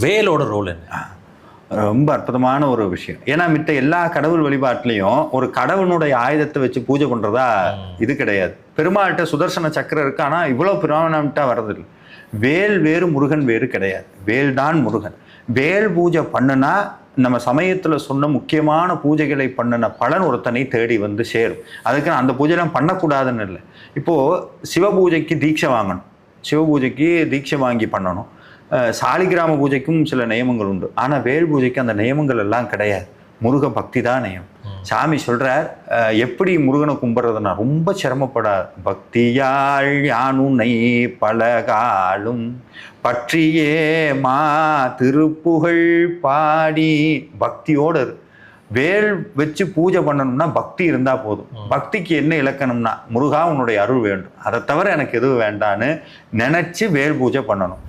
வேலோட role என்ன? ரொம்ப அற்புதமான ஒரு விஷயம். ஏன்னா மித்த எல்லா கடவுள் வழிபாட்டிலையும் ஒரு கடவுளுடைய ஆயுதத்தை வச்சு பூஜை பண்றதா இது கிடையாது. பெருமாள்கிட்ட சுதர்சன சக்கரம் இருக்கு, ஆனா இவ்வளவு பிராமணம்ட்டா வர்றதில்லை. வேல் வேறு முருகன் வேறு கிடையாது. வேல் தான் முருகன். வேல் பூஜை பண்ணுனா நம்ம சமயத்துல சொன்ன முக்கியமான பூஜைகளை பண்ணின பலன் ஒருத்தனை தேடி வந்து சேரும். அதுக்கு அந்த பூஜைலாம் பண்ணக்கூடாதுன்னு இல்லை. இப்போ சிவ பூஜைக்கு தீட்சை வாங்கணும், சிவ பூஜைக்கு தீட்சை வாங்கி பண்ணணும். சாலிகிராம பூஜைக்கும் சில நியமங்கள் உண்டு, ஆனா வேல் பூஜைக்கு அந்த நியமங்கள் எல்லாம் கிடையாது. முருக பக்தி தான் நியம். சாமி சொல்றார், எப்படி முருகனை கும்பிட்றதுன்னா ரொம்ப சிரமப்படாது. பக்தியாள் யானுனை பலகாலும் பற்றியே மா திருப்புகழ் பாடி. பக்தியோடு வேல் வச்சு பூஜை பண்ணணும்னா பக்தி இருந்தா போதும். பக்திக்கு என்ன இலக்கணம்னா முருகா உன்னுடைய அருள் வேண்டும், அதை தவிர எனக்கு எதுவும் வேண்டான்னு நினைச்சு வேல் பூஜை பண்ணணும்.